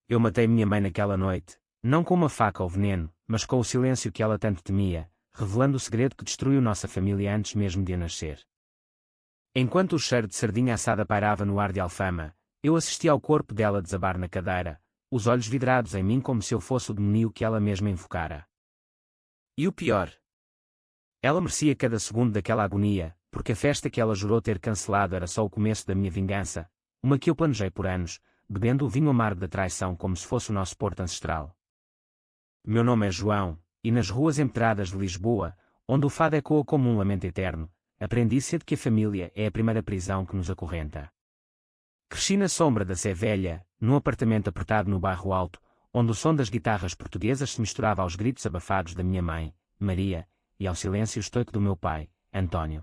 Eu matei minha mãe naquela noite, não com uma faca ou veneno, mas com o silêncio que ela tanto temia, revelando o segredo que destruiu nossa família antes mesmo de eu nascer. Enquanto o cheiro de sardinha assada pairava no ar de Alfama, eu assisti ao corpo dela desabar na cadeira, os olhos vidrados em mim como se eu fosse o demonio que ela mesma invocara. E o pior? Ela merecia cada segundo daquela agonia, porque a festa que ela jurou ter cancelado era só o começo da minha vingança, uma que eu planejei por anos, bebendo o vinho amargo da traição como se fosse o nosso porto ancestral. Meu nome é João, e nas ruas empedradas de Lisboa, onde o fado ecoa como um lamento eterno, aprendi cedo que a família é a primeira prisão que nos acorrenta. Cresci na sombra da Sé Velha, num apartamento apertado no bairro Alto, onde o som das guitarras portuguesas se misturava aos gritos abafados da minha mãe, Maria, e ao silêncio estoico do meu pai, António.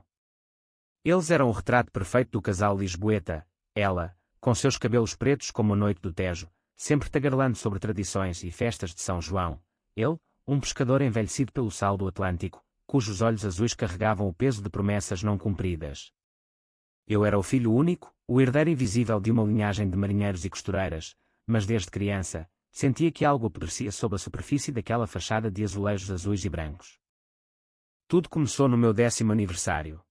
Eles eram o retrato perfeito do casal lisboeta, ela, com seus cabelos pretos como a noite do Tejo, sempre tagarelando sobre tradições e festas de São João, ele, um pescador envelhecido pelo sal do Atlântico, cujos olhos azuis carregavam o peso de promessas não cumpridas. Eu era o filho único, o herdeiro invisível de uma linhagem de marinheiros e costureiras, mas desde criança, sentia que algo apodrecia sob a superfície daquela fachada de azulejos azuis e brancos. Tudo começou no meu 10º aniversário.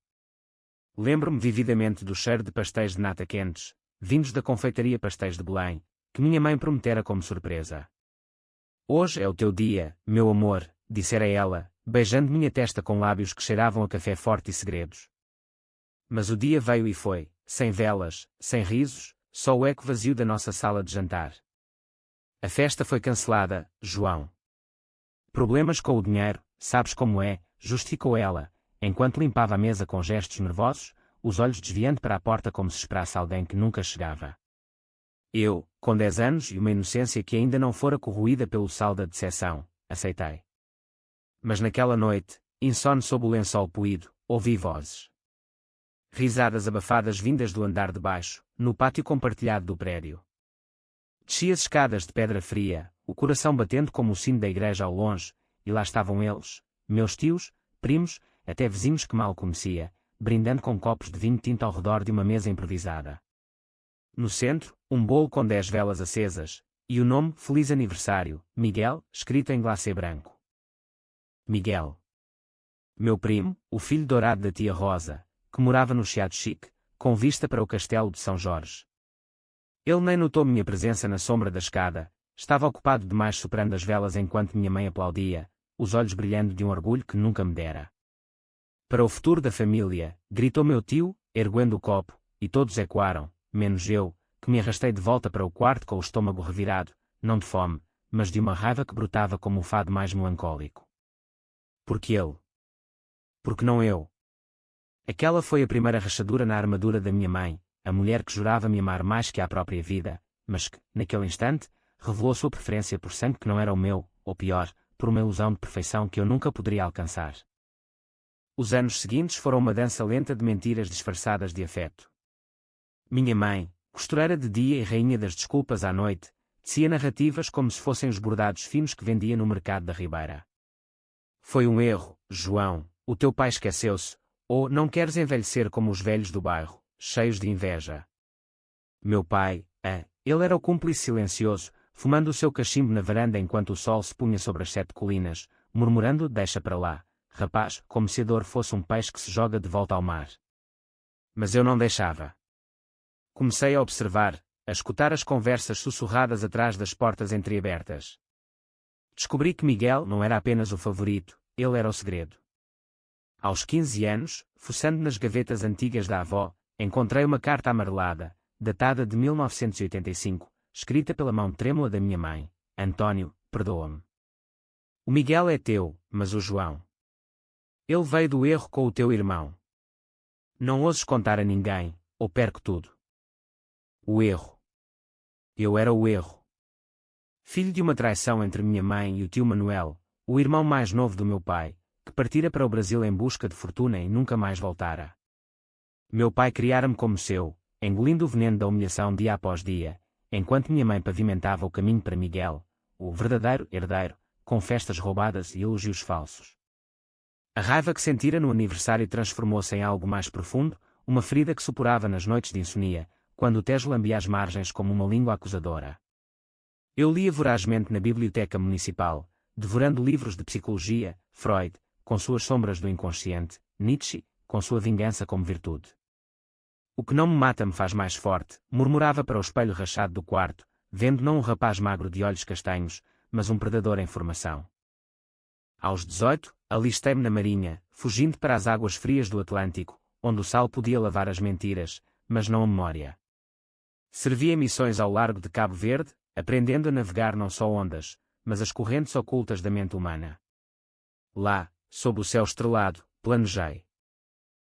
Lembro-me vividamente do cheiro de pastéis de nata quentes, vindos da confeitaria Pastéis de Belém, que minha mãe prometera como surpresa. Hoje é o teu dia, meu amor, dissera ela, beijando minha testa com lábios que cheiravam a café forte e segredos. Mas o dia veio e foi, sem velas, sem risos, só o eco vazio da nossa sala de jantar. A festa foi cancelada, João. Problemas com o dinheiro, sabes como é, justificou ela, enquanto limpava a mesa com gestos nervosos, os olhos desviando para a porta como se esperasse alguém que nunca chegava. Eu, com 10 anos e uma inocência que ainda não fora corroída pelo sal da decepção, aceitei. Mas naquela noite, insone sob o lençol poído, ouvi vozes. Risadas abafadas vindas do andar de baixo, no pátio compartilhado do prédio. Desci as escadas de pedra fria, o coração batendo como o sino da igreja ao longe, e lá estavam eles, meus tios, primos, até vizinhos que mal conhecia, brindando com copos de vinho tinto ao redor de uma mesa improvisada. No centro, um bolo com 10 velas acesas, e o nome Feliz Aniversário, Miguel, escrito em glacê branco. Miguel. Meu primo, o filho dourado da tia Rosa, que morava no Chiado Chique, com vista para o castelo de São Jorge. Ele nem notou minha presença na sombra da escada, estava ocupado demais soprando as velas enquanto minha mãe aplaudia, os olhos brilhando de um orgulho que nunca me dera. Para o futuro da família, gritou meu tio, erguendo o copo, e todos ecoaram, menos eu, que me arrastei de volta para o quarto com o estômago revirado, não de fome, mas de uma raiva que brotava como o fado mais melancólico. Porque ele? Porque não eu? Aquela foi a primeira rachadura na armadura da minha mãe, a mulher que jurava me amar mais que a própria vida, mas que, naquele instante, revelou sua preferência por sangue que não era o meu, ou pior, por uma ilusão de perfeição que eu nunca poderia alcançar. Os anos seguintes foram uma dança lenta de mentiras disfarçadas de afeto. Minha mãe, costureira de dia e rainha das desculpas à noite, tecia narrativas como se fossem os bordados finos que vendia no mercado da Ribeira. Foi um erro, João, o teu pai esqueceu-se, ou não queres envelhecer como os velhos do bairro, cheios de inveja. Meu pai, ele era o cúmplice silencioso, fumando o seu cachimbo na varanda enquanto o sol se punha sobre as 7 colinas, murmurando deixa para lá, rapaz, como se a dor fosse um peixe que se joga de volta ao mar. Mas eu não deixava. Comecei a observar, a escutar as conversas sussurradas atrás das portas entreabertas. Descobri que Miguel não era apenas o favorito, ele era o segredo. Aos 15 anos, fuçando nas gavetas antigas da avó, encontrei uma carta amarelada, datada de 1985, escrita pela mão trêmula da minha mãe. António, perdoa-me. O Miguel é teu, mas o João. Ele veio do erro com o teu irmão. Não ouses contar a ninguém, ou perco tudo. O erro. Eu era o erro. Filho de uma traição entre minha mãe e o tio Manuel, o irmão mais novo do meu pai, que partira para o Brasil em busca de fortuna e nunca mais voltara. Meu pai criara-me como seu, engolindo o veneno da humilhação dia após dia, enquanto minha mãe pavimentava o caminho para Miguel, o verdadeiro herdeiro, com festas roubadas e elogios falsos. A raiva que sentira no aniversário transformou-se em algo mais profundo, uma ferida que supurava nas noites de insonia, quando o Tejo lambia as margens como uma língua acusadora. Eu lia vorazmente na biblioteca municipal, devorando livros de psicologia, Freud, com suas sombras do inconsciente, Nietzsche, com sua vingança como virtude. O que não me mata me faz mais forte, murmurava para o espelho rachado do quarto, vendo não um rapaz magro de olhos castanhos, mas um predador em formação. Aos 18, alistei-me na marinha, fugindo para as águas frias do Atlântico, onde o sal podia lavar as mentiras, mas não a memória. Servi em missões ao largo de Cabo Verde, aprendendo a navegar não só ondas, mas as correntes ocultas da mente humana. Lá, sob o céu estrelado, planejei.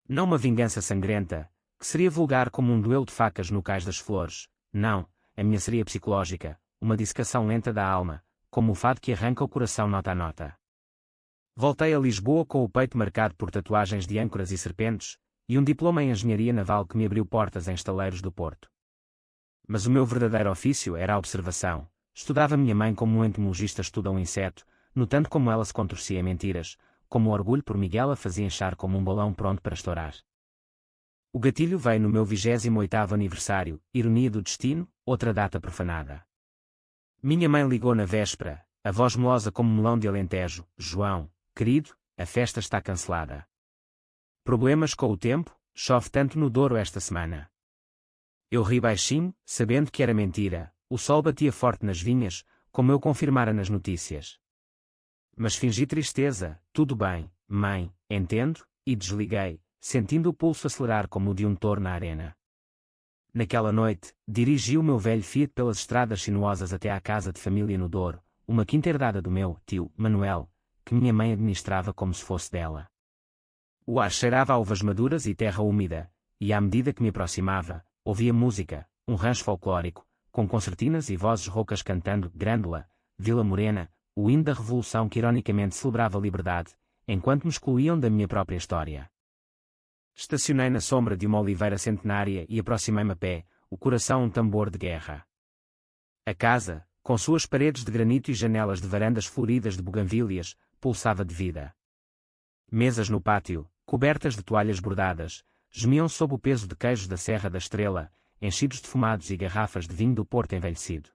Não uma vingança sangrenta, que seria vulgar como um duelo de facas no cais das flores, não, a minha seria psicológica, uma dissecação lenta da alma, como o fado que arranca o coração nota a nota. Voltei a Lisboa com o peito marcado por tatuagens de âncoras e serpentes, e um diploma em engenharia naval que me abriu portas em estaleiros do Porto. Mas o meu verdadeiro ofício era a observação. Estudava minha mãe como um entomologista estuda um inseto, notando como ela se contorcia em mentiras, como o orgulho por Miguel a fazia inchar como um balão pronto para estourar. O gatilho veio no meu 28º aniversário, ironia do destino, outra data profanada. Minha mãe ligou na véspera, a voz melosa como melão de Alentejo: João, querido, a festa está cancelada. Problemas com o tempo, chove tanto no Douro esta semana. Eu ri baixinho, sabendo que era mentira, o sol batia forte nas vinhas, como eu confirmara nas notícias. Mas fingi tristeza, tudo bem, mãe, entendo, e desliguei, sentindo o pulso acelerar como o de um touro na arena. Naquela noite, dirigi o meu velho Fiat pelas estradas sinuosas até à casa de família no Douro, uma quinta herdada do meu tio, Manuel, que minha mãe administrava como se fosse dela. O ar cheirava a uvas maduras e terra úmida, e à medida que me aproximava, ouvia música, um rancho folclórico, com concertinas e vozes roucas cantando Grândola, Vila Morena, o hino da Revolução que ironicamente celebrava a liberdade, enquanto me excluíam da minha própria história. Estacionei na sombra de uma oliveira centenária e aproximei-me a pé, o coração um tambor de guerra. A casa, com suas paredes de granito e janelas de varandas floridas de buganvílias, pulsava de vida. Mesas no pátio, cobertas de toalhas bordadas, gemiam sob o peso de queijos da Serra da Estrela, enchidos de fumados e garrafas de vinho do Porto envelhecido.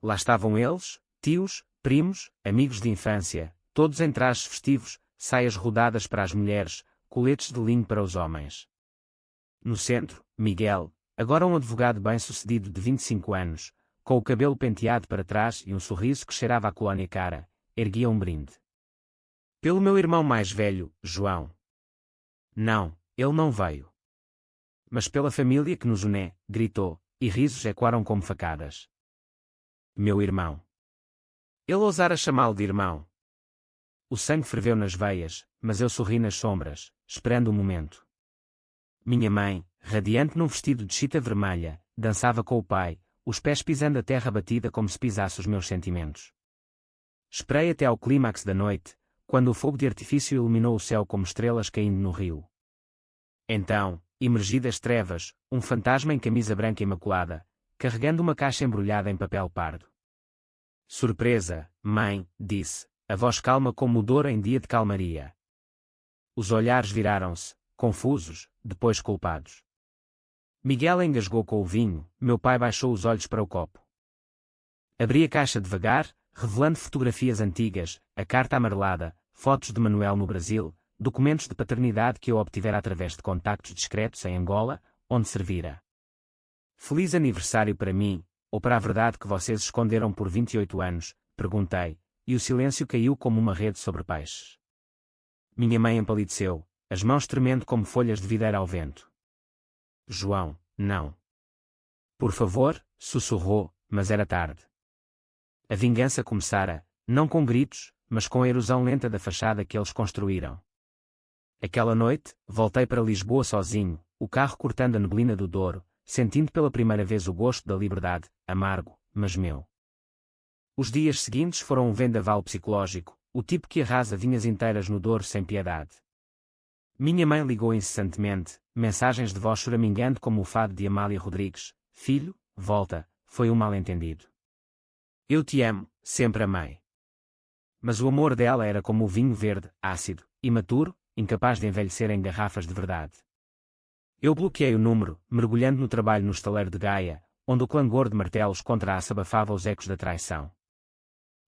Lá estavam eles, tios, primos, amigos de infância, todos em trajes festivos, saias rodadas para as mulheres, coletes de linho para os homens. No centro, Miguel, agora um advogado bem-sucedido de 25 anos, com o cabelo penteado para trás e um sorriso que cheirava a colónia cara, erguia um brinde. Pelo meu irmão mais velho, João. Não, ele não veio. Mas pela família que nos une, gritou, e risos ecoaram como facadas. Meu irmão. Ele ousara chamá-lo de irmão. O sangue ferveu nas veias, mas eu sorri nas sombras, esperando o momento. Minha mãe, radiante num vestido de chita vermelha, dançava com o pai, os pés pisando a terra batida como se pisasse os meus sentimentos. Esperei até ao clímax da noite, quando o fogo de artifício iluminou o céu como estrelas caindo no rio. Então, emergi das trevas, um fantasma em camisa branca imaculada, carregando uma caixa embrulhada em papel pardo. Surpresa, mãe, disse, a voz calma como o Douro em dia de calmaria. Os olhares viraram-se, confusos, depois culpados. Miguel engasgou com o vinho, meu pai baixou os olhos para o copo. Abri a caixa devagar, revelando fotografias antigas, a carta amarelada, fotos de Manuel no Brasil, documentos de paternidade que eu obtivera através de contactos discretos em Angola, onde servira. Feliz aniversário para mim, ou para a verdade que vocês esconderam por 28 anos, perguntei, e o silêncio caiu como uma rede sobre peixes. Minha mãe empalideceu, as mãos tremendo como folhas de videira ao vento. João, não. Por favor, sussurrou, mas era tarde. A vingança começara, não com gritos, mas com a erosão lenta da fachada que eles construíram. Aquela noite, voltei para Lisboa sozinho, o carro cortando a neblina do Douro, sentindo pela primeira vez o gosto da liberdade, amargo, mas meu. Os dias seguintes foram um vendaval psicológico, o tipo que arrasa vinhas inteiras no Douro sem piedade. Minha mãe ligou incessantemente, mensagens de voz choramingando como o fado de Amália Rodrigues: filho, volta, foi um mal-entendido. Eu te amo, sempre amei. Mas o amor dela era como o vinho verde, ácido, imaturo, incapaz de envelhecer em garrafas de verdade. Eu bloqueei o número, mergulhando no trabalho no estaleiro de Gaia, onde o clangor de martelos contra a aço abafava os ecos da traição.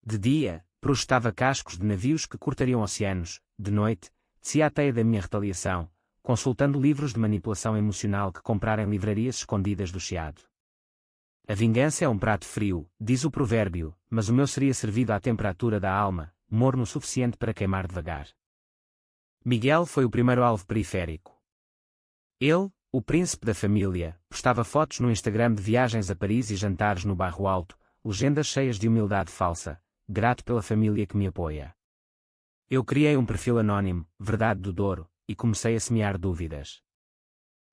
De dia, projetava cascos de navios que cortariam oceanos; de noite, tecia a teia da minha retaliação, consultando livros de manipulação emocional que comprara em livrarias escondidas do Chiado. A vingança é um prato frio, diz o provérbio, mas o meu seria servido à temperatura da alma, morno o suficiente para queimar devagar. Miguel foi o primeiro alvo periférico. Ele, o príncipe da família, postava fotos no Instagram de viagens a Paris e jantares no Bairro Alto, legendas cheias de humildade falsa, grato pela família que me apoia. Eu criei um perfil anónimo, Verdade do Douro, e comecei a semear dúvidas.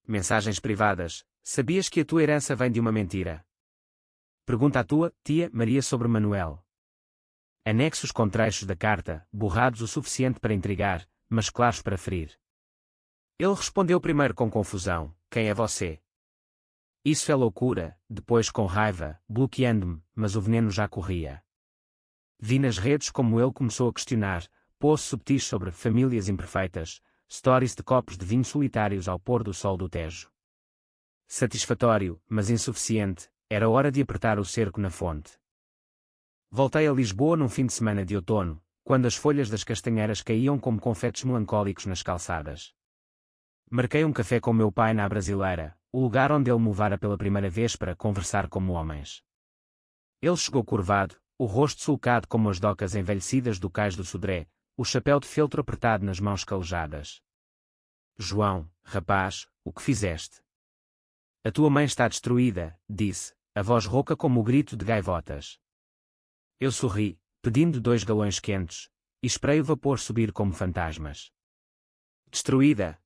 Mensagens privadas: sabias que a tua herança vem de uma mentira? Pergunta à tua tia Maria sobre Manuel. Anexos com trechos da carta, borrados o suficiente para intrigar, mas claros para ferir. Ele respondeu primeiro com confusão: quem é você? Isso é loucura, depois com raiva, bloqueando-me, mas o veneno já corria. Vi nas redes como ele começou a questionar, posts subtis sobre famílias imperfeitas, stories de copos de vinho solitários ao pôr do sol do Tejo. Satisfatório, mas insuficiente, era hora de apertar o cerco na fonte. Voltei a Lisboa num fim de semana de outono, quando as folhas das castanheiras caíam como confetes melancólicos nas calçadas. Marquei um café com meu pai na Brasileira, o lugar onde ele me levara pela primeira vez para conversar como homens. Ele chegou curvado, o rosto sulcado como as docas envelhecidas do cais do Sodré, o chapéu de feltro apertado nas mãos calejadas. João, rapaz, o que fizeste? A tua mãe está destruída, disse, a voz rouca como o grito de gaivotas. Eu sorri, pedindo 2 galões quentes, e esperei o vapor subir como fantasmas. Destruída?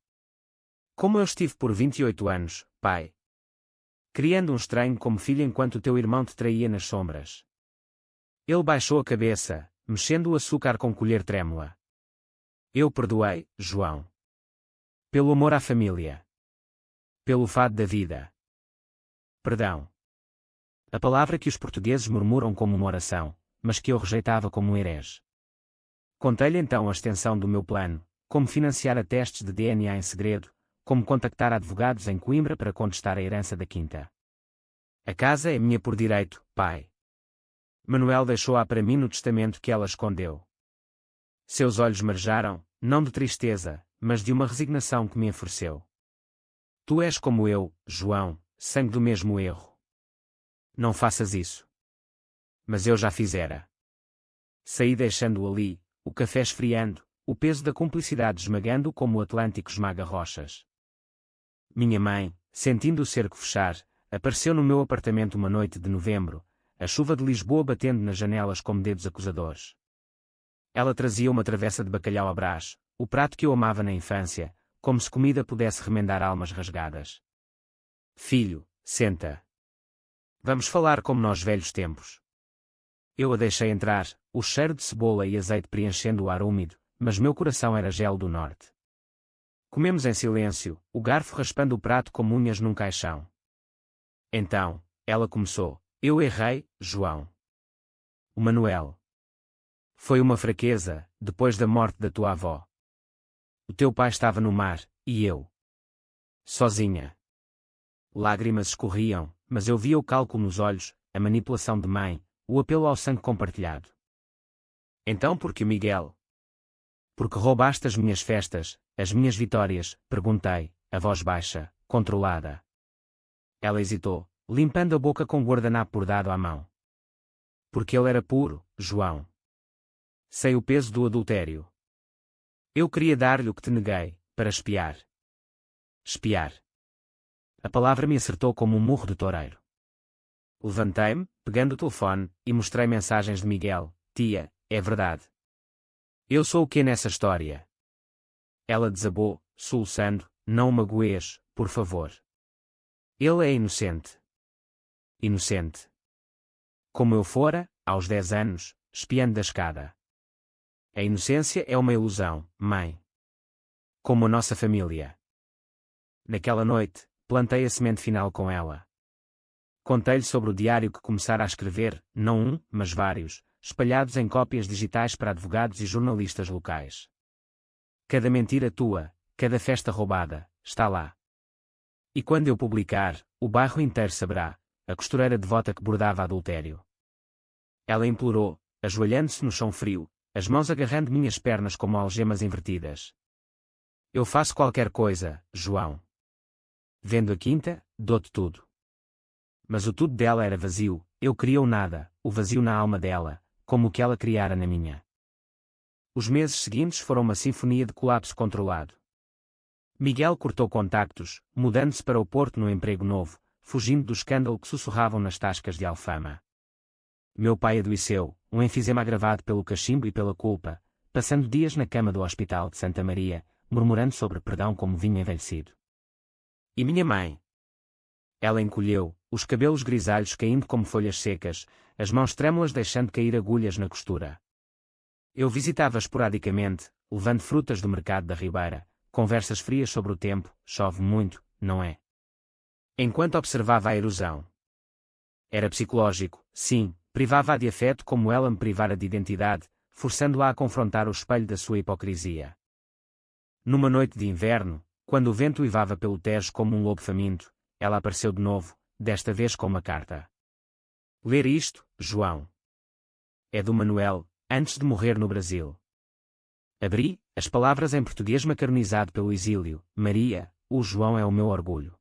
Como eu estive por 28 anos, pai? Criando um estranho como filho enquanto o teu irmão te traía nas sombras. Ele baixou a cabeça, mexendo o açúcar com colher trêmula. Eu perdoei, João. Pelo amor à família. Pelo fado da vida. Perdão. A palavra que os portugueses murmuram como uma oração, mas que eu rejeitava como um herege. Contei-lhe então a extensão do meu plano, como financiar a testes de DNA em segredo, como contactar advogados em Coimbra para contestar a herança da quinta. A casa é minha por direito, pai. Manuel deixou-a para mim no testamento que ela escondeu. Seus olhos marejaram, não de tristeza, mas de uma resignação que me enfureceu. Tu és como eu, João, sangue do mesmo erro. Não faças isso. Mas eu já fizera. Saí deixando-o ali, o café esfriando, o peso da cumplicidade esmagando como o Atlântico esmaga rochas. Minha mãe, sentindo o cerco fechar, apareceu no meu apartamento uma noite de novembro, a chuva de Lisboa batendo nas janelas como dedos acusadores. Ela trazia uma travessa de bacalhau à Brás, o prato que eu amava na infância, como se comida pudesse remendar almas rasgadas. Filho, senta. Vamos falar como nos velhos tempos. Eu a deixei entrar, o cheiro de cebola e azeite preenchendo o ar úmido, mas meu coração era gelo do norte. Comemos em silêncio, o garfo raspando o prato como unhas num caixão. Então, ela começou: eu errei, João. O Manuel. Foi uma fraqueza, depois da morte da tua avó. O teu pai estava no mar, e eu. Sozinha. Lágrimas escorriam, mas eu via o cálculo nos olhos, a manipulação de mãe, o apelo ao sangue compartilhado. Então por que Miguel? Porque roubaste as minhas festas, as minhas vitórias, perguntei, a voz baixa, controlada. Ela hesitou, limpando a boca com o guardanapo bordado à mão. Porque ele era puro, João. Sei o peso do adultério. Eu queria dar-lhe o que te neguei, para espiar. Espiar. A palavra me acertou como um murro de toureiro. Levantei-me, pegando o telefone, e mostrei mensagens de Miguel. Tia, é verdade. Eu sou o quê nessa história? Ela desabou, soluçando, não o magoes, por favor. Ele é inocente. Inocente. Como eu fora, aos 10 anos, espiando da escada. A inocência é uma ilusão, mãe. Como a nossa família. Naquela noite, plantei a semente final com ela. Contei-lhe sobre o diário que começara a escrever, não um, mas vários, espalhados em cópias digitais para advogados e jornalistas locais. Cada mentira tua, cada festa roubada, está lá. E quando eu publicar, o bairro inteiro saberá, a costureira devota que bordava adultério. Ela implorou, ajoelhando-se no chão frio, as mãos agarrando minhas pernas como algemas invertidas. Eu faço qualquer coisa, João. Vendo a quinta, dou-te tudo. Mas o tudo dela era vazio, eu queria o nada, o vazio na alma dela, como o que ela criara na minha. Os meses seguintes foram uma sinfonia de colapso controlado. Miguel cortou contactos, mudando-se para o Porto no emprego novo, fugindo do escândalo que sussurravam nas tascas de Alfama. Meu pai adoeceu, um enfisema agravado pelo cachimbo e pela culpa, passando dias na cama do hospital de Santa Maria, murmurando sobre perdão como vinho envelhecido. E minha mãe? Ela encolheu, os cabelos grisalhos caindo como folhas secas, as mãos trêmulas deixando cair agulhas na costura. Eu visitava esporadicamente, levando frutas do mercado da Ribeira, conversas frias sobre o tempo, chove muito, não é? Enquanto observava a erosão. Era psicológico, sim, privava-a de afeto como ela me privara de identidade, forçando-a a confrontar o espelho da sua hipocrisia. Numa noite de inverno, quando o vento uivava pelo Tejo como um lobo faminto, ela apareceu de novo, desta vez com uma carta. Ler isto, João. É do Manuel, antes de morrer no Brasil. Abri, as palavras em português macaronizado pelo exílio. Maria, o João é o meu orgulho.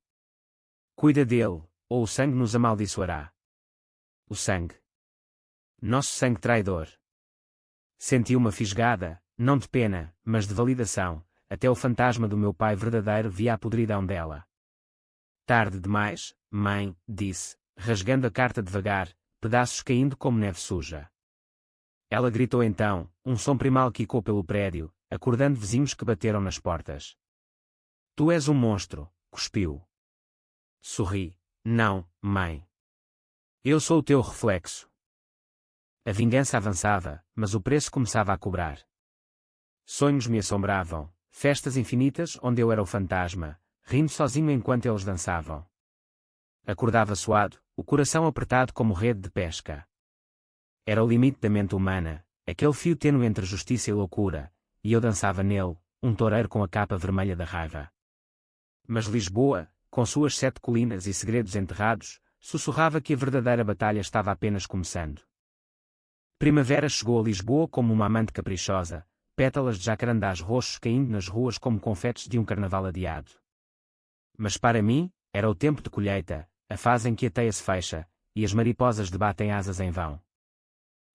Cuida dele, ou o sangue nos amaldiçoará. O sangue. Nosso sangue traidor. Senti uma fisgada, não de pena, mas de validação, até o fantasma do meu pai verdadeiro via a podridão dela. Tarde demais, mãe, disse, rasgando a carta devagar, pedaços caindo como neve suja. Ela gritou então, um som primal quicou pelo prédio, acordando vizinhos que bateram nas portas. Tu és um monstro, cuspiu. Sorri. Não, mãe. Eu sou o teu reflexo. A vingança avançava, mas o preço começava a cobrar. Sonhos me assombravam, festas infinitas onde eu era o fantasma, rindo sozinho enquanto eles dançavam. Acordava suado, o coração apertado como rede de pesca. Era o limite da mente humana, aquele fio tênue entre justiça e loucura, e eu dançava nele, um toureiro com a capa vermelha da raiva. Mas Lisboa, com suas 7 colinas e segredos enterrados, sussurrava que a verdadeira batalha estava apenas começando. Primavera chegou a Lisboa como uma amante caprichosa, pétalas de jacarandás roxos caindo nas ruas como confetes de um carnaval adiado. Mas para mim, era o tempo de colheita, a fase em que a teia se fecha, e as mariposas debatem asas em vão.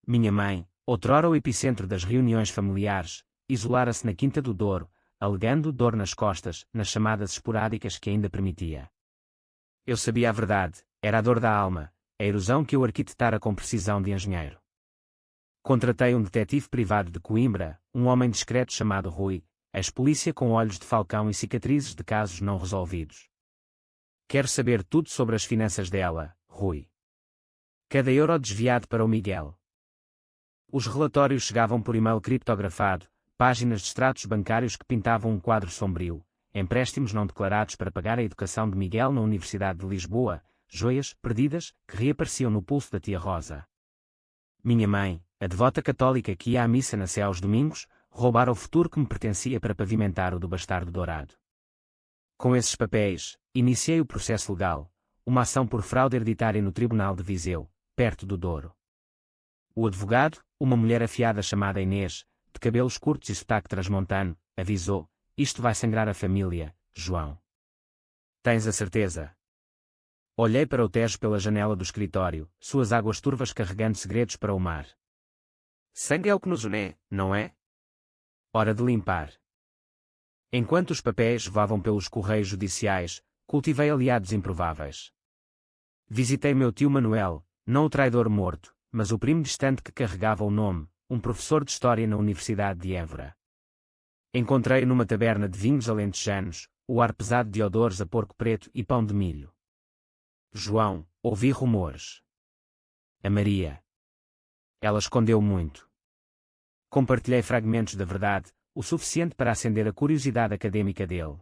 Minha mãe, outrora o epicentro das reuniões familiares, isolara-se na Quinta do Douro, alegando dor nas costas, nas chamadas esporádicas que ainda permitia. Eu sabia a verdade, era a dor da alma, a erosão que eu arquitetara com precisão de engenheiro. Contratei um detetive privado de Coimbra, um homem discreto chamado Rui, ex-polícia com olhos de falcão e cicatrizes de casos não resolvidos. Quero saber tudo sobre as finanças dela, Rui. Cada euro desviado para o Miguel. Os relatórios chegavam por e-mail criptografado, páginas de extratos bancários que pintavam um quadro sombrio, empréstimos não declarados para pagar a educação de Miguel na Universidade de Lisboa, joias perdidas que reapareciam no pulso da tia Rosa. Minha mãe, a devota católica que ia à missa na Sé aos domingos, roubara o futuro que me pertencia para pavimentar o do bastardo dourado. Com esses papéis, iniciei o processo legal, uma ação por fraude hereditária no Tribunal de Viseu, perto do Douro. O advogado, uma mulher afiada chamada Inês, de cabelos curtos e sotaque transmontano, avisou: isto vai sangrar a família, João. Tens a certeza? Olhei para o Tejo pela janela do escritório, suas águas turvas carregando segredos para o mar. Sangue é o que nos une, não é? Hora de limpar. Enquanto os papéis voavam pelos correios judiciais, cultivei aliados improváveis. Visitei meu tio Manuel, não o traidor morto, mas o primo distante que carregava o nome, um professor de História na Universidade de Évora. Encontrei numa taberna de vinhos alentejanos, o ar pesado de odores a porco preto e pão de milho. João, ouvi rumores. A Maria. Ela escondeu muito. Compartilhei fragmentos da verdade, o suficiente para acender a curiosidade acadêmica dele.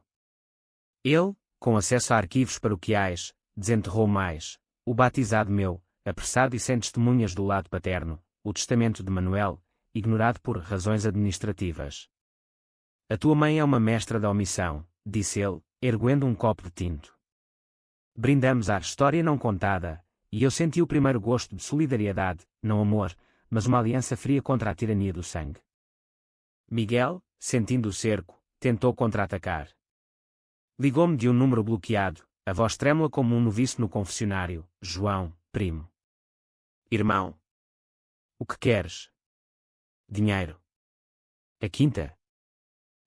Ele, com acesso a arquivos paroquiais, desenterrou mais, o batizado meu, apressado e sem testemunhas do lado paterno, o testamento de Manuel, ignorado por razões administrativas. A tua mãe é uma mestra da omissão, disse ele, erguendo um copo de tinto. Brindamos à história não contada, e eu senti o primeiro gosto de solidariedade, não amor, mas uma aliança fria contra a tirania do sangue. Miguel, sentindo o cerco, tentou contra-atacar. Ligou-me de um número bloqueado, a voz trêmula como um noviço no confessionário. João, primo. Irmão. O que queres? Dinheiro. A quinta.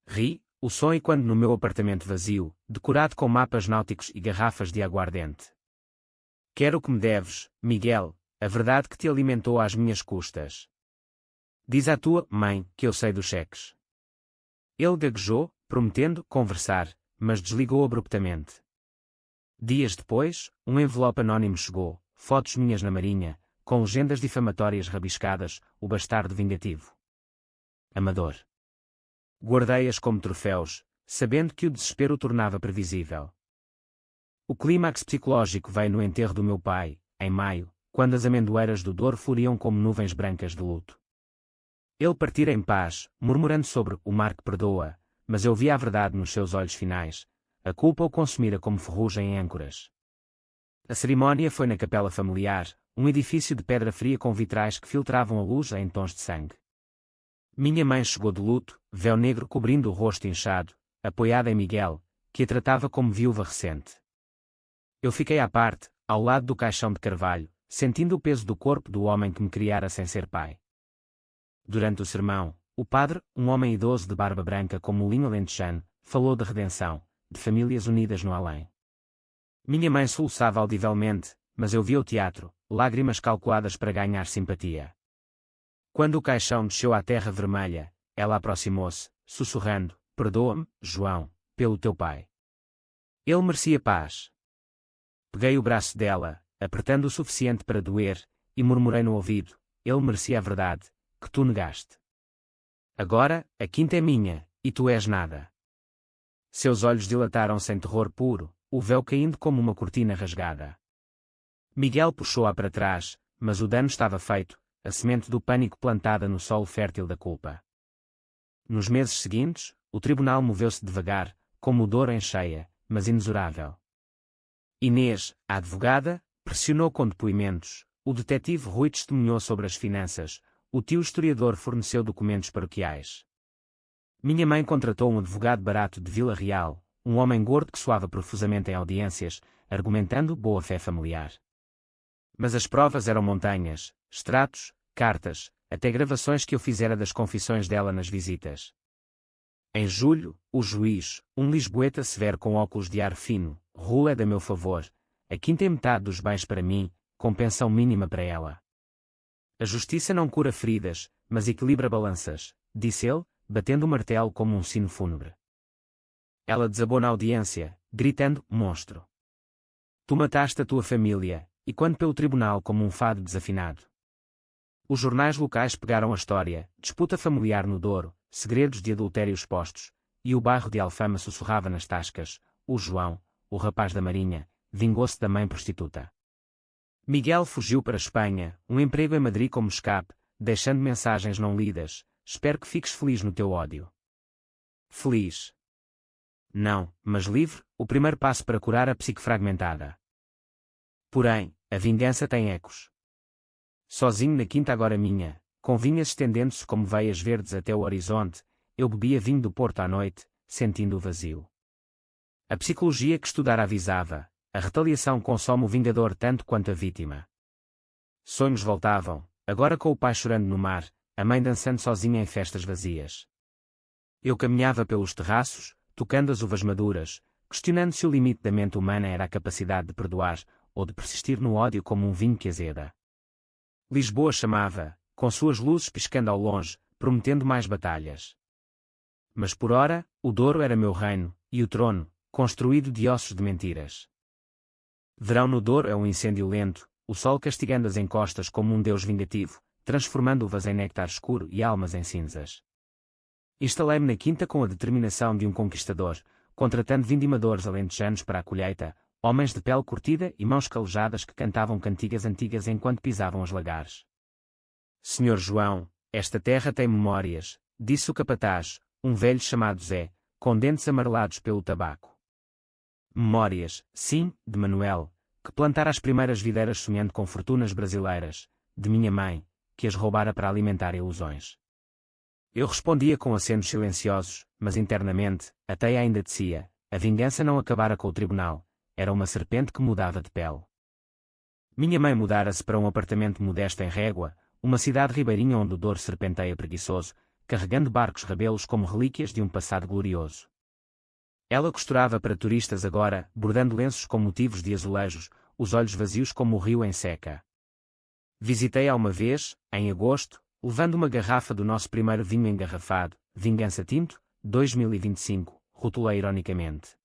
Ri, o som ecoando no meu apartamento vazio, decorado com mapas náuticos e garrafas de aguardente. Quero o que me deves, Miguel, a verdade que te alimentou às minhas custas. Diz à tua mãe que eu sei dos cheques. Ele gaguejou, prometendo conversar, mas desligou abruptamente. Dias depois, um envelope anónimo chegou, fotos minhas na marinha, com legendas difamatórias rabiscadas, o bastardo vingativo. Amador. Guardei-as como troféus, sabendo que o desespero o tornava previsível. O clímax psicológico veio no enterro do meu pai, em maio, quando as amendoeiras do Douro floriam como nuvens brancas de luto. Ele partira em paz, murmurando sobre o mar que perdoa, mas eu via a verdade nos seus olhos finais, a culpa o consumira como ferrugem em âncoras. A cerimónia foi na capela familiar, um edifício de pedra fria com vitrais que filtravam a luz em tons de sangue. Minha mãe chegou de luto, véu negro cobrindo o rosto inchado, apoiada em Miguel, que a tratava como viúva recente. Eu fiquei à parte, ao lado do caixão de carvalho, sentindo o peso do corpo do homem que me criara sem ser pai. Durante o sermão, o padre, um homem idoso de barba branca como o linho alentejano, falou de redenção, de famílias unidas no além. Minha mãe soluçava audivelmente, mas eu via o teatro, lágrimas calculadas para ganhar simpatia. Quando o caixão desceu à terra vermelha, ela aproximou-se, sussurrando, perdoa-me, João, pelo teu pai. Ele merecia paz. Peguei o braço dela, apertando o suficiente para doer, e murmurei no ouvido, ele merecia a verdade, que tu negaste. Agora, a quinta é minha, e tu és nada. Seus olhos dilataram-se em terror puro, o véu caindo como uma cortina rasgada. Miguel puxou-a para trás, mas o dano estava feito, a semente do pânico plantada no solo fértil da culpa. Nos meses seguintes, o tribunal moveu-se devagar, como o Douro em cheia, mas inexorável. Inês, a advogada, pressionou com depoimentos, o detetive Rui testemunhou sobre as finanças, o tio historiador forneceu documentos paroquiais. Minha mãe contratou um advogado barato de Vila Real, um homem gordo que suava profusamente em audiências, argumentando boa-fé familiar. Mas as provas eram montanhas, extratos, cartas, até gravações que eu fizera das confissões dela nas visitas. Em julho, o juiz, um lisboeta severo com óculos de ar fino, rula é da meu favor, a quinta e metade dos bens para mim, com pensão mínima para ela. A justiça não cura feridas, mas equilibra balanças, disse ele, batendo o martelo como um sino fúnebre. Ela desabou na audiência, gritando, monstro. Tu mataste a tua família, e quando pelo tribunal como um fado desafinado. Os jornais locais pegaram a história, disputa familiar no Douro, segredos de adultério expostos, e o bairro de Alfama sussurrava nas tascas, o João, o rapaz da marinha, vingou-se da mãe prostituta. Miguel fugiu para a Espanha, um emprego em Madrid como escape, deixando mensagens não lidas, espero que fiques feliz no teu ódio. Feliz. Não, mas livre, o primeiro passo para curar a psique fragmentada. Porém, a vingança tem ecos. Sozinho na quinta agora minha, com vinhas estendendo-se como veias verdes até o horizonte, eu bebia vinho do Porto à noite, sentindo o vazio. A psicologia que estudara avisava, a retaliação consome o vingador tanto quanto a vítima. Sonhos voltavam, agora com o pai chorando no mar, a mãe dançando sozinha em festas vazias. Eu caminhava pelos terraços, tocando as uvas maduras, questionando se o limite da mente humana era a capacidade de perdoar, ou de persistir no ódio como um vinho que azeda. Lisboa chamava, com suas luzes piscando ao longe, prometendo mais batalhas. Mas por ora, o Douro era meu reino, e o trono, construído de ossos de mentiras. Verão no Douro é um incêndio lento, o sol castigando as encostas como um deus vingativo, transformando uvas em néctar escuro e almas em cinzas. Instalei-me na quinta com a determinação de um conquistador, contratando vindimadores alentejanos para a colheita, homens de pele curtida e mãos calejadas que cantavam cantigas antigas enquanto pisavam os lagares. Senhor João, esta terra tem memórias, disse o capataz, um velho chamado Zé, com dentes amarelados pelo tabaco. Memórias, sim, de Manuel, que plantara as primeiras videiras sonhando com fortunas brasileiras, de minha mãe, que as roubara para alimentar ilusões. Eu respondia com acentos silenciosos, mas internamente, a teia ainda descia, a vingança não acabara com o tribunal, era uma serpente que mudava de pele. Minha mãe mudara-se para um apartamento modesto em Régua, uma cidade ribeirinha onde o Douro serpenteia preguiçoso, carregando barcos rebelos como relíquias de um passado glorioso. Ela costurava para turistas agora, bordando lenços com motivos de azulejos, os olhos vazios como o rio em seca. Visitei-a uma vez, em agosto, levando uma garrafa do nosso primeiro vinho engarrafado, Vingança Tinto, 2025, rotulei ironicamente.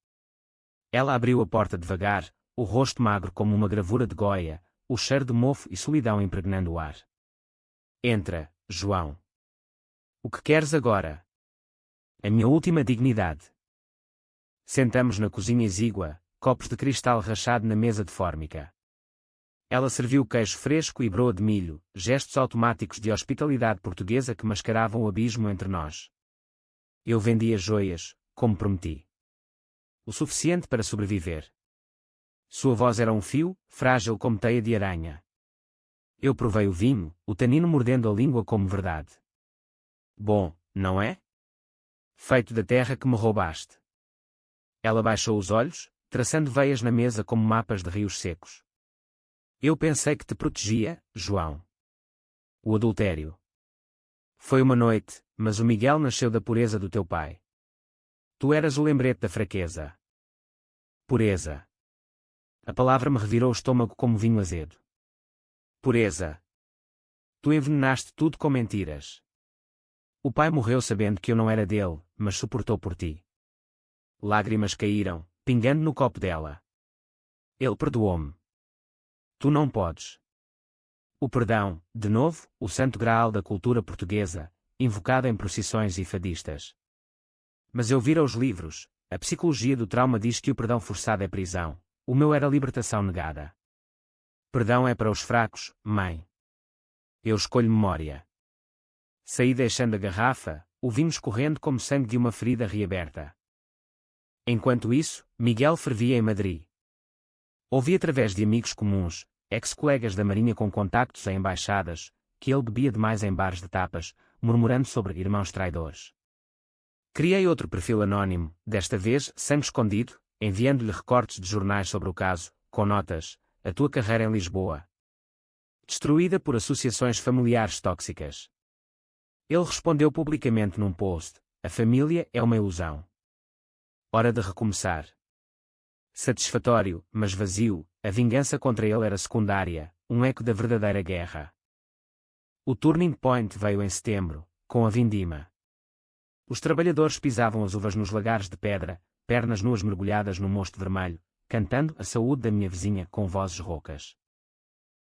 Ela abriu a porta devagar, o rosto magro como uma gravura de Goya, o cheiro de mofo e solidão impregnando o ar. Entra, João. O que queres agora? A minha última dignidade. Sentamos na cozinha exígua, copos de cristal rachado na mesa de fórmica. Ela serviu queijo fresco e broa de milho, gestos automáticos de hospitalidade portuguesa que mascaravam o abismo entre nós. Eu vendia joias, como prometi. O suficiente para sobreviver. Sua voz era um fio, frágil como teia de aranha. Eu provei o vinho, o tanino mordendo a língua como verdade. Bom, não é? Feito da terra que me roubaste. Ela baixou os olhos, traçando veias na mesa como mapas de rios secos. Eu pensei que te protegia, João. O adultério. Foi uma noite, mas o Miguel nasceu da pureza do teu pai. Tu eras o lembrete da fraqueza. Pureza. A palavra me revirou o estômago como vinho azedo. Pureza. Tu envenenaste tudo com mentiras. O pai morreu sabendo que eu não era dele, mas suportou por ti. Lágrimas caíram, pingando no copo dela. Ele perdoou-me. Tu não podes. O perdão, de novo, o santo graal da cultura portuguesa, invocado em procissões e fadistas. Mas eu vira os livros, a psicologia do trauma diz que o perdão forçado é prisão, o meu era libertação negada. Perdão é para os fracos, mãe. Eu escolho memória. Saí deixando a garrafa, o vinho escorrendo como sangue de uma ferida reaberta. Enquanto isso, Miguel fervia em Madrid. Ouvi através de amigos comuns, ex-colegas da Marinha com contactos em embaixadas, que ele bebia demais em bares de tapas, murmurando sobre irmãos traidores. Criei outro perfil anónimo, desta vez, sangue escondido, enviando-lhe recortes de jornais sobre o caso, com notas, a tua carreira em Lisboa. Destruída por associações familiares tóxicas. Ele respondeu publicamente num post, a família é uma ilusão. Hora de recomeçar. Satisfatório, mas vazio, a vingança contra ele era secundária, um eco da verdadeira guerra. O turning point veio em setembro, com a vindima. Os trabalhadores pisavam as uvas nos lagares de pedra, pernas nuas mergulhadas no mosto vermelho, cantando a saúde da minha vizinha com vozes roucas.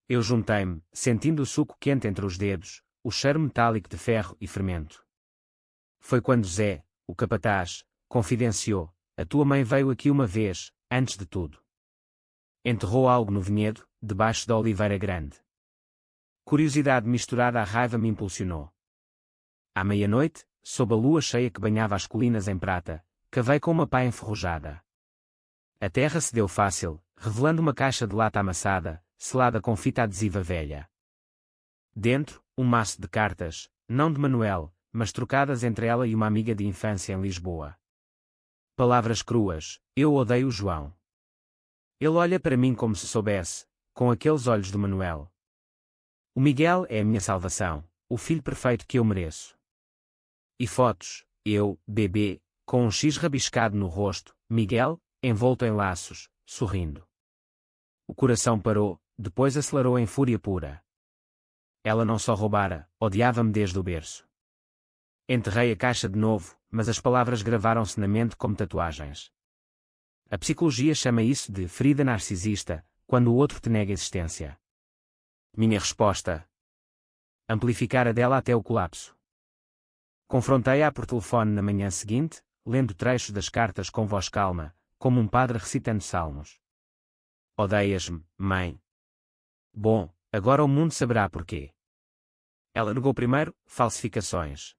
Eu juntei-me, sentindo o suco quente entre os dedos, o cheiro metálico de ferro e fermento. Foi quando Zé, o capataz, confidenciou, a tua mãe veio aqui uma vez, antes de tudo. Enterrou algo no vinhedo, debaixo da oliveira grande. Curiosidade misturada à raiva me impulsionou. À meia-noite, sob a lua cheia que banhava as colinas em prata, cavei com uma pá enferrujada. A terra se deu fácil, revelando uma caixa de lata amassada, selada com fita adesiva velha. Dentro, um maço de cartas, não de Manuel, mas trocadas entre ela e uma amiga de infância em Lisboa. Palavras cruas, eu odeio o João. Ele olha para mim como se soubesse, com aqueles olhos do Manuel. O Miguel é a minha salvação, o filho perfeito que eu mereço. E fotos, eu, bebê, com um X rabiscado no rosto, Miguel, envolto em laços, sorrindo. O coração parou, depois acelerou em fúria pura. Ela não só roubara, odiava-me desde o berço. Enterrei a caixa de novo, mas as palavras gravaram-se na mente como tatuagens. A psicologia chama isso de ferida narcisista, quando o outro te nega existência. Minha resposta: amplificar a dela até o colapso. Confrontei-a por telefone na manhã seguinte, lendo trechos das cartas com voz calma, como um padre recitando salmos. Odeias-me, mãe. Bom, agora o mundo saberá porquê. Ela negou primeiro, falsificações.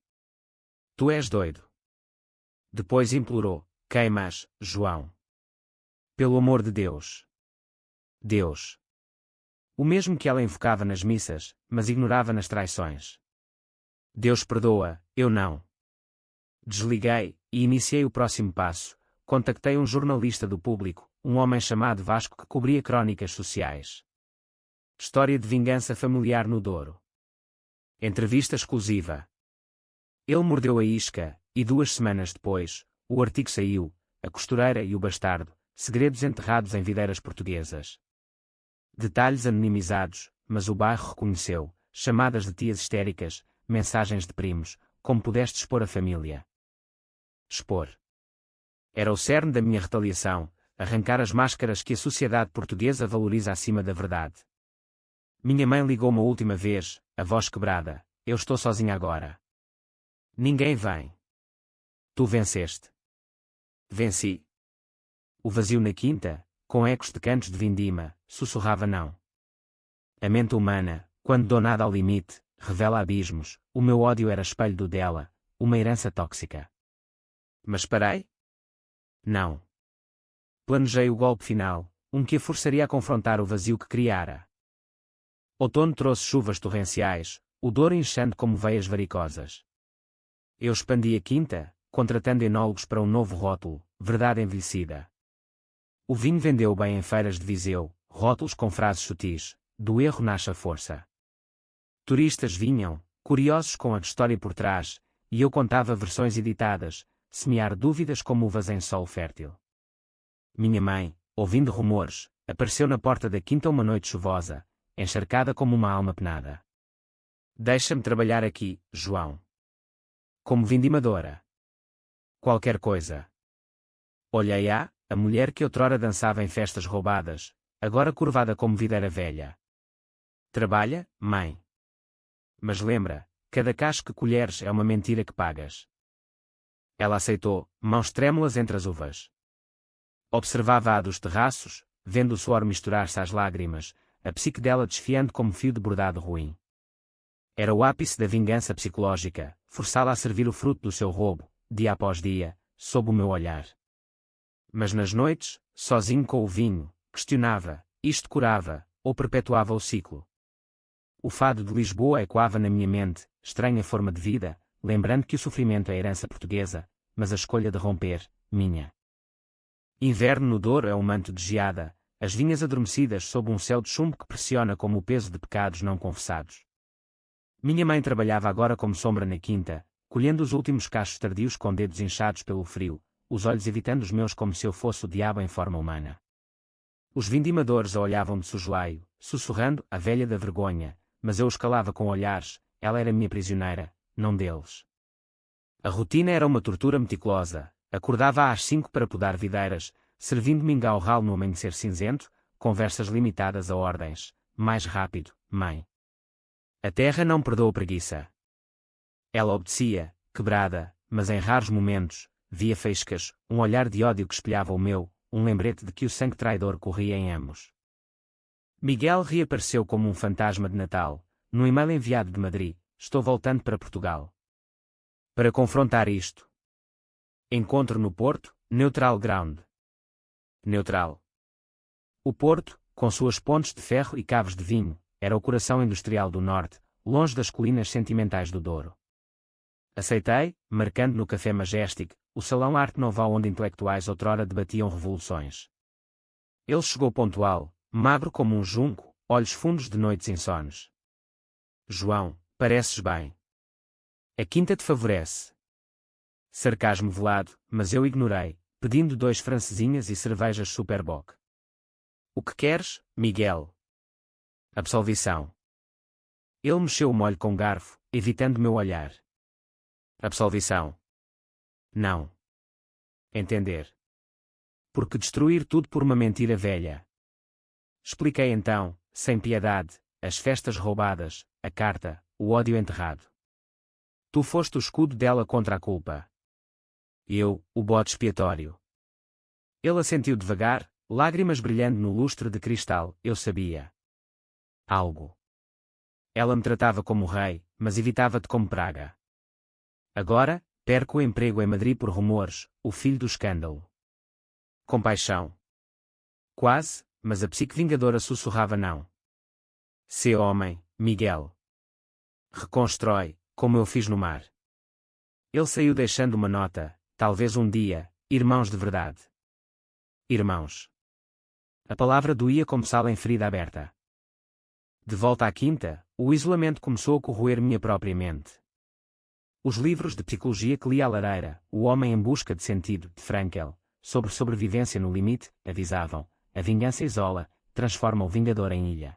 Tu és doido. Depois implorou, queimas, João. Pelo amor de Deus. Deus. O mesmo que ela invocava nas missas, mas ignorava nas traições. Deus perdoa, eu não. Desliguei, e iniciei o próximo passo. Contactei um jornalista do Público, um homem chamado Vasco que cobria crónicas sociais. História de vingança familiar no Douro. Entrevista exclusiva. Ele mordeu a isca, e 2 semanas depois, o artigo saiu, A Costureira e o Bastardo, segredos enterrados em videiras portuguesas. Detalhes anonimizados, mas o bairro reconheceu, chamadas de tias histéricas, mensagens de primos, como pudeste expor a família. Expor. Era o cerne da minha retaliação, arrancar as máscaras que a sociedade portuguesa valoriza acima da verdade. Minha mãe ligou-me a última vez, a voz quebrada, eu estou sozinha agora. Ninguém vem. Tu venceste. Venci. O vazio na quinta, com ecos de cantos de vindima, sussurrava não. A mente humana, quando donada ao limite, revela abismos, o meu ódio era espelho do dela, uma herança tóxica. Mas parei? Não. Planejei o golpe final, um que a forçaria a confrontar o vazio que criara. Outono trouxe chuvas torrenciais, o Douro inchando como veias varicosas. Eu expandi a quinta, contratando enólogos para um novo rótulo, verdade envelhecida. O vinho vendeu bem em feiras de Viseu, rótulos com frases sutis, do erro nasce a força. Turistas vinham, curiosos com a história por trás, e eu contava versões editadas, semear dúvidas como uvas em solo fértil. Minha mãe, ouvindo rumores, apareceu na porta da quinta uma noite chuvosa, encharcada como uma alma penada. Deixa-me trabalhar aqui, João. Como vindimadora. Qualquer coisa. Olhei a mulher que outrora dançava em festas roubadas, agora curvada como videira velha. Trabalha, mãe. Mas lembra, cada cacho que colheres é uma mentira que pagas. Ela aceitou, mãos trêmulas entre as uvas. Observava-a dos terraços, vendo o suor misturar-se às lágrimas, a psique dela desfiando como fio de bordado ruim. Era o ápice da vingança psicológica, forçá-la a servir o fruto do seu roubo, dia após dia, sob o meu olhar. Mas nas noites, sozinho com o vinho, questionava, isto curava, ou perpetuava o ciclo. O fado de Lisboa ecoava na minha mente, estranha forma de vida, lembrando que o sofrimento é herança portuguesa, mas a escolha de romper, minha. Inverno no Douro é um manto de geada, as vinhas adormecidas sob um céu de chumbo que pressiona como o peso de pecados não confessados. Minha mãe trabalhava agora como sombra na quinta, colhendo os últimos cachos tardios com dedos inchados pelo frio, os olhos evitando os meus como se eu fosse o diabo em forma humana. Os vindimadores a olhavam de soslaio, sussurrando, a velha da vergonha, mas eu os calava com olhares, ela era minha prisioneira, não deles. A rotina era uma tortura meticulosa, acordava às 5 para podar videiras, servindo mingau ralo no amanhecer cinzento, conversas limitadas a ordens, mais rápido, mãe. A terra não perdoa preguiça. Ela obedecia, quebrada, mas em raros momentos, via faíscas, um olhar de ódio que espelhava o meu, um lembrete de que o sangue traidor corria em ambos. Miguel reapareceu como um fantasma de Natal, no e-mail enviado de Madrid, estou voltando para Portugal. Para confrontar isto. Encontro no Porto, Neutral Ground. Neutral. O Porto, com suas pontes de ferro e cavos de vinho, era o coração industrial do Norte, longe das colinas sentimentais do Douro. Aceitei, marcando no Café Majestic, o salão Arte Nouveau onde intelectuais outrora debatiam revoluções. Ele chegou pontual, magro como um junco, olhos fundos de noites insones. João, pareces bem. A quinta te favorece. Sarcasmo velado, mas eu ignorei, pedindo 2 francesinhas e cervejas Superboc. O que queres, Miguel? Absolvição. Ele mexeu o molho com garfo, evitando meu olhar. Absolvição. Não. Entender. Porque destruir tudo por uma mentira velha. Expliquei então, sem piedade, as festas roubadas, a carta, o ódio enterrado. Tu foste o escudo dela contra a culpa. Eu, o bode expiatório. Ele assentiu devagar, lágrimas brilhando no lustre de cristal, eu sabia. Algo. Ela me tratava como rei, mas evitava-te como praga. Agora, perco o emprego em Madrid por rumores, o filho do escândalo. Compaixão. Quase, mas a psique vingadora sussurrava não. Sê homem, Miguel. Reconstrói, como eu fiz no mar. Ele saiu deixando uma nota, talvez um dia, irmãos de verdade. Irmãos. A palavra doía como sal em ferida aberta. De volta à quinta, o isolamento começou a corroer minha própria mente. Os livros de psicologia que li à lareira, O Homem em Busca de Sentido, de Frankel, sobre sobrevivência no limite, avisavam, a vingança isola, transforma o vingador em ilha.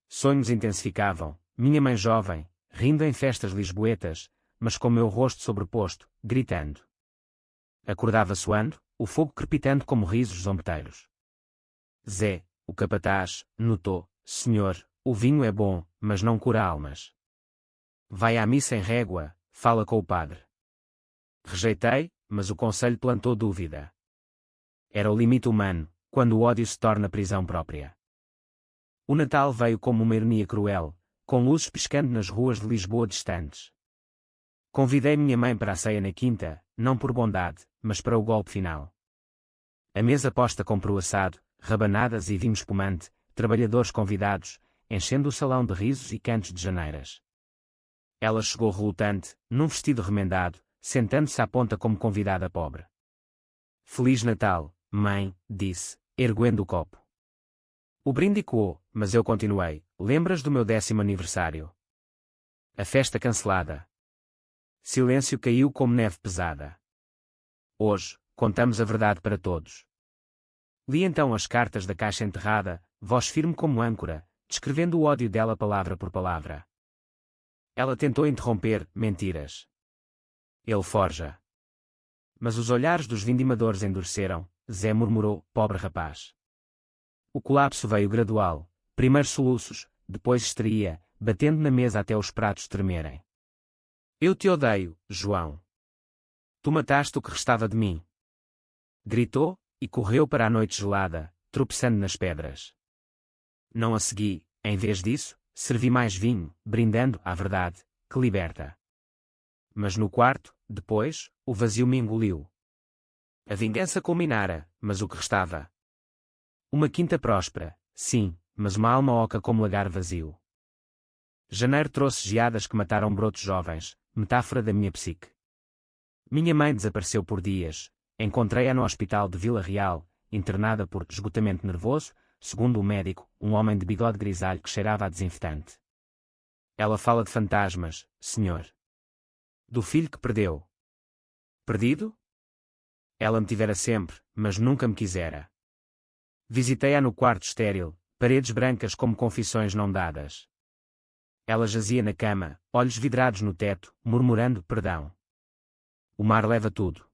Sonhos intensificavam, minha mãe jovem, rindo em festas lisboetas, mas com meu rosto sobreposto, gritando. Acordava suando, o fogo crepitando como risos zombeteiros. Zé, o capataz, notou, senhor, o vinho é bom, mas não cura almas. Vai à missa em régua, fala com o padre. Rejeitei, mas o conselho plantou dúvida. Era o limite humano, quando o ódio se torna prisão própria. O Natal veio como uma ironia cruel, com luzes piscando nas ruas de Lisboa distantes. Convidei minha mãe para a ceia na quinta, não por bondade, mas para o golpe final. A mesa posta com peru assado, rabanadas e vinho espumante, trabalhadores convidados, enchendo o salão de risos e cantos de janeiras. Ela chegou relutante, num vestido remendado, sentando-se à ponta como convidada pobre. Feliz Natal, mãe, disse, erguendo o copo. O brinde ecoou, mas eu continuei, lembras do meu 10º aniversário? A festa cancelada. Silêncio caiu como neve pesada. Hoje, contamos a verdade para todos. Li então as cartas da caixa enterrada, voz firme como âncora, descrevendo o ódio dela palavra por palavra. Ela tentou interromper, mentiras. Ele forja. Mas os olhares dos vindimadores endureceram, Zé murmurou, pobre rapaz. O colapso veio gradual, primeiro soluços, depois histeria, batendo na mesa até os pratos tremerem. Eu te odeio, João. Tu mataste o que restava de mim. Gritou, e correu para a noite gelada, tropeçando nas pedras. Não a segui, em vez disso, servi mais vinho, brindando, à verdade, que liberta. Mas no quarto, depois, o vazio me engoliu. A vingança culminara, mas o que restava? Uma quinta próspera, sim, mas uma alma oca como lagar vazio. Janeiro trouxe geadas que mataram brotos jovens, metáfora da minha psique. Minha mãe desapareceu por dias, encontrei-a no hospital de Vila Real, internada por esgotamento nervoso, segundo o médico, um homem de bigode grisalho que cheirava a desinfetante. Ela fala de fantasmas, senhor. Do filho que perdeu. Perdido? Ela me tivera sempre, mas nunca me quisera. Visitei-a no quarto estéril, paredes brancas como confissões não dadas. Ela jazia na cama, olhos vidrados no teto, murmurando perdão. O mar leva tudo.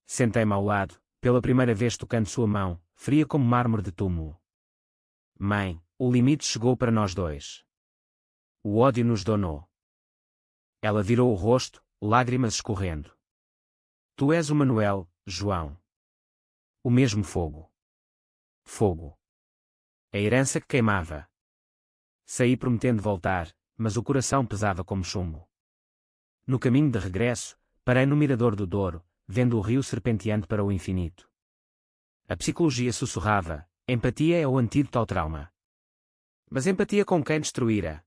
Sentei-me ao lado, pela primeira vez tocando sua mão, fria como mármore de túmulo. Mãe, o limite chegou para nós dois. O ódio nos donou. Ela virou o rosto, lágrimas escorrendo. Tu és o Manuel, João. O mesmo fogo. Fogo. A herança que queimava. Saí prometendo voltar, mas o coração pesava como chumbo. No caminho de regresso, parei no mirador do Douro, vendo o rio serpenteante para o infinito. A psicologia sussurrava, empatia é o antídoto ao trauma. Mas empatia com quem destruíra?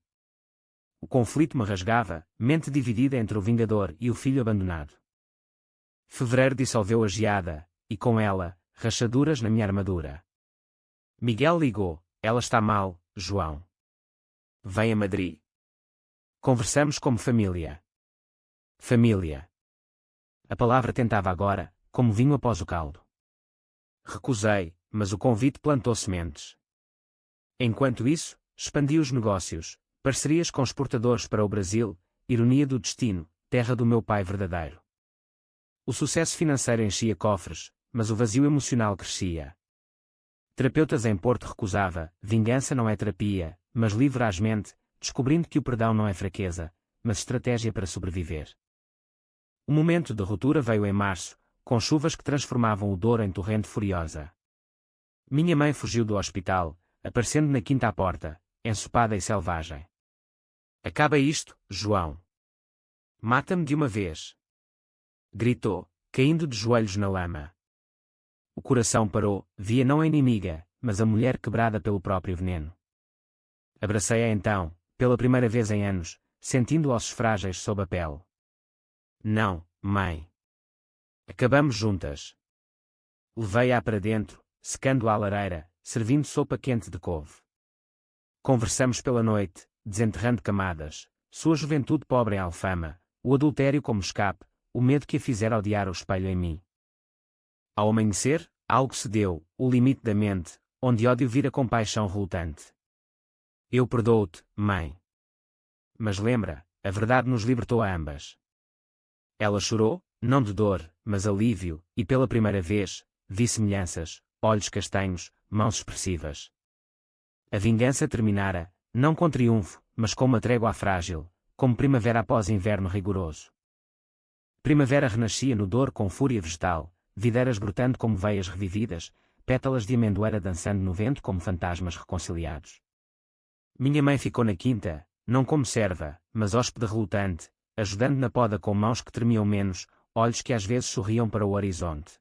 O conflito me rasgava, mente dividida entre o vingador e o filho abandonado. Fevereiro dissolveu a geada, e com ela, rachaduras na minha armadura. Miguel ligou, ela está mal, João. Vem a Madrid. Conversamos como família. Família. A palavra tentava agora, como vinho após o caldo. Recusei, mas o convite plantou sementes. Enquanto isso, expandi os negócios, parcerias com exportadores para o Brasil, ironia do destino, terra do meu pai verdadeiro. O sucesso financeiro enchia cofres, mas o vazio emocional crescia. Terapeutas em Porto recusava, vingança não é terapia, mas livre-as-mente, descobrindo que o perdão não é fraqueza, mas estratégia para sobreviver. O momento de ruptura veio em março, com chuvas que transformavam o Douro em torrente furiosa. Minha mãe fugiu do hospital, aparecendo na quinta à porta, ensopada e selvagem. Acaba isto, João. Mata-me de uma vez. Gritou, caindo de joelhos na lama. O coração parou, via não a inimiga, mas a mulher quebrada pelo próprio veneno. Abracei-a então, pela primeira vez em anos, sentindo ossos frágeis sob a pele. Não, mãe. Acabamos juntas. Levei-a para dentro, secando-a à lareira, servindo sopa quente de couve. Conversamos pela noite, desenterrando camadas, sua juventude pobre em alfama, o adultério como escape, o medo que a fizera odiar o espelho em mim. Ao amanhecer, algo se deu, o limite da mente, onde ódio vira compaixão relutante. Eu perdoo-te, mãe. Mas lembra, a verdade nos libertou a ambas. Ela chorou, não de dor, mas alívio, e pela primeira vez, vi semelhanças, olhos castanhos, mãos expressivas. A vingança terminara, não com triunfo, mas com uma trégua frágil, como primavera após inverno rigoroso. Primavera renascia no dor com fúria vegetal, videiras brotando como veias revividas, pétalas de amendoeira dançando no vento como fantasmas reconciliados. Minha mãe ficou na quinta, não como serva, mas hóspede relutante, ajudando na poda com mãos que tremiam menos, olhos que às vezes sorriam para o horizonte.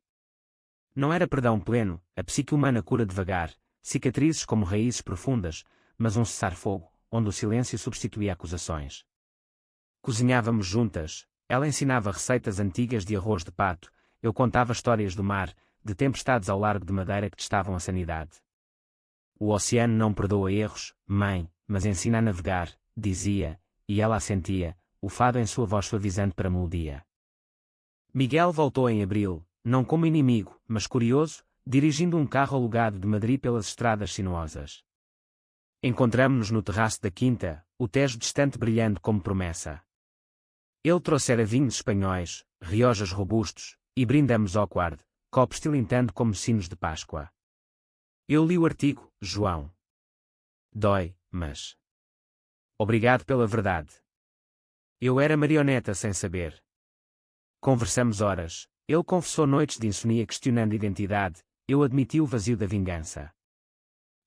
Não era perdão pleno, a psique humana cura devagar, cicatrizes como raízes profundas, mas um cessar-fogo, onde o silêncio substituía acusações. Cozinhávamos juntas, ela ensinava receitas antigas de arroz de pato, eu contava histórias do mar, de tempestades ao largo de madeira que testavam a sanidade. O oceano não perdoa erros, mãe, mas ensina a navegar, dizia, e ela assentia, o fado em sua voz suavizante para a melodia. Miguel voltou em abril, não como inimigo, mas curioso, dirigindo um carro alugado de Madrid pelas estradas sinuosas. Encontramo-nos no terraço da quinta, o Tejo distante brilhando como promessa. Ele trouxera vinhos espanhóis, riojas robustos, e brindamos ao quard, copos tilintando como sinos de Páscoa. Eu li o artigo, João. Dói, mas... Obrigado pela verdade. Eu era marioneta sem saber. Conversamos horas, ele confessou noites de insonia questionando identidade, eu admiti o vazio da vingança.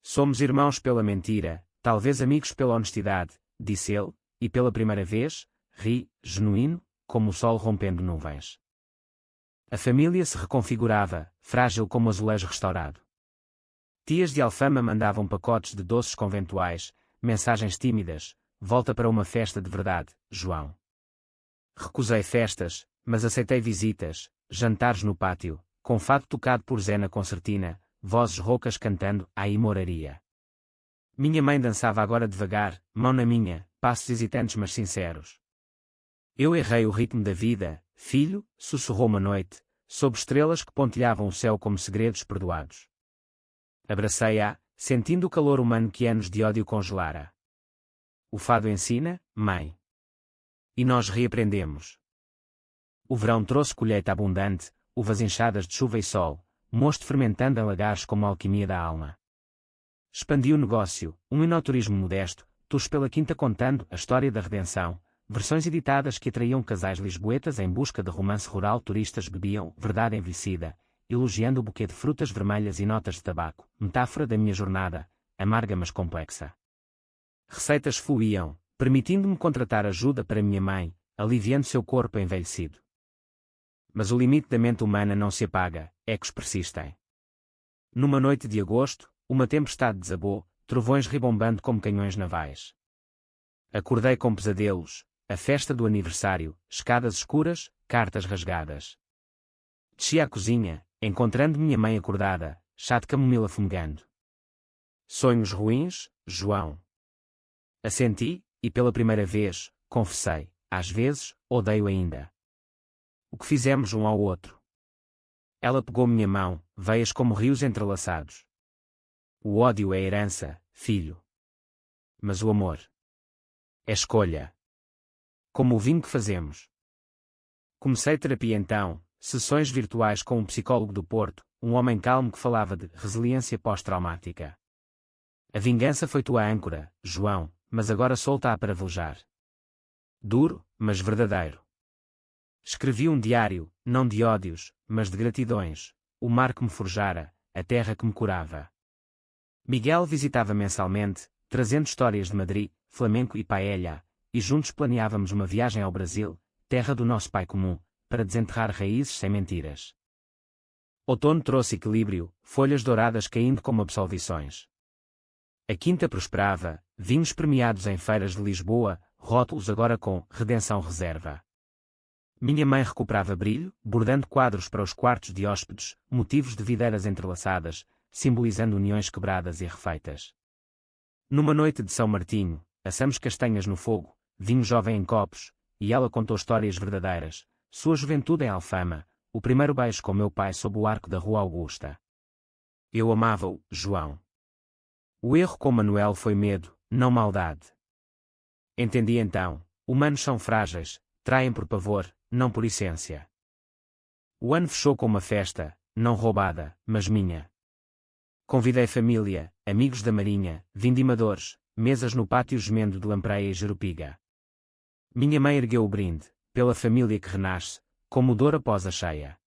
Somos irmãos pela mentira, talvez amigos pela honestidade, disse ele, e pela primeira vez, ri, genuíno, como o sol rompendo nuvens. A família se reconfigurava, frágil como azulejo restaurado. Tias de Alfama mandavam pacotes de doces conventuais, mensagens tímidas, volta para uma festa de verdade, João. Recusei festas, mas aceitei visitas, jantares no pátio, com fado tocado por Zé na concertina, vozes roucas cantando "Aí moraria". Minha mãe dançava agora devagar, mão na minha, passos hesitantes mas sinceros. Eu errei o ritmo da vida, filho, sussurrou uma noite, sob estrelas que pontilhavam o céu como segredos perdoados. Abracei-a, sentindo o calor humano que anos de ódio congelara. O fado ensina, mãe. E nós reaprendemos. O verão trouxe colheita abundante, uvas inchadas de chuva e sol, mosto fermentando em lagares como a alquimia da alma. Expandi o negócio, um enoturismo modesto, tours pela quinta contando a história da redenção, versões editadas que atraíam casais lisboetas em busca de romance rural, turistas bebiam verdade envelhecida, elogiando o buquê de frutas vermelhas e notas de tabaco, metáfora da minha jornada, amarga mas complexa. Receitas fluíam, permitindo-me contratar ajuda para minha mãe, aliviando seu corpo envelhecido. Mas o limite da mente humana não se apaga, ecos persistem. Numa noite de agosto, uma tempestade desabou, trovões ribombando como canhões navais. Acordei com pesadelos, a festa do aniversário, escadas escuras, cartas rasgadas. Desci à cozinha, encontrando minha mãe acordada, chá de camomila fumegando. Sonhos ruins, João. Assenti, e pela primeira vez, confessei, às vezes, odeio ainda. O que fizemos um ao outro. Ela pegou minha mão, veias como rios entrelaçados. O ódio é herança, filho. Mas o amor é escolha. Como o vinho que fazemos. Comecei terapia então, sessões virtuais com um psicólogo do Porto, um homem calmo que falava de resiliência pós-traumática. A vingança foi tua âncora, João, mas agora solta-a para velejar. Duro, mas verdadeiro. Escrevi um diário, não de ódios, mas de gratidões, o mar que me forjara, a terra que me curava. Miguel visitava mensalmente, trazendo histórias de Madrid, flamenco e paella, e juntos planeávamos uma viagem ao Brasil, terra do nosso pai comum, para desenterrar raízes sem mentiras. Outono trouxe equilíbrio, folhas douradas caindo como absolvições. A quinta prosperava, vinhos premiados em feiras de Lisboa, rótulos agora com Redenção Reserva. Minha mãe recuperava brilho, bordando quadros para os quartos de hóspedes, motivos de videiras entrelaçadas, simbolizando uniões quebradas e refeitas. Numa noite de São Martinho, assamos castanhas no fogo, vinho jovem em copos, e ela contou histórias verdadeiras, sua juventude em Alfama, o primeiro beijo com meu pai sob o arco da Rua Augusta. Eu amava-o, João. O erro com Manuel foi medo, não maldade. Entendi então, humanos são frágeis, traem por pavor, não por essência. O ano fechou com uma festa, não roubada, mas minha. Convidei família, amigos da Marinha, vindimadores, mesas no pátio gemendo de lampreia e jerupiga. Minha mãe ergueu o brinde, pela família que renasce, como dor após a cheia.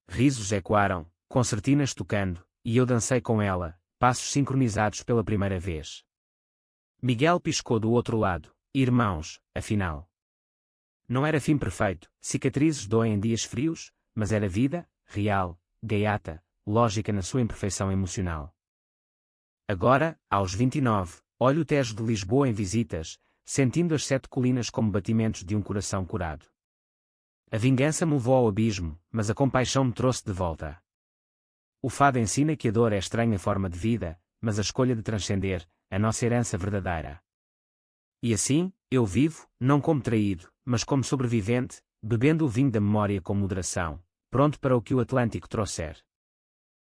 Risos ecoaram, concertinas tocando, e eu dancei com ela, passos sincronizados pela primeira vez. Miguel piscou do outro lado, irmãos, afinal. Não era fim perfeito, cicatrizes doem em dias frios, mas era vida, real, gaiata, lógica na sua imperfeição emocional. Agora, aos 29, olho o Tejo de Lisboa em visitas, sentindo as 7 colinas como batimentos de um coração curado. A vingança me levou ao abismo, mas a compaixão me trouxe de volta. O fado ensina que a dor é estranha forma de vida, mas a escolha de transcender, a nossa herança verdadeira. E assim, eu vivo, não como traído, mas como sobrevivente, bebendo o vinho da memória com moderação, pronto para o que o Atlântico trouxer.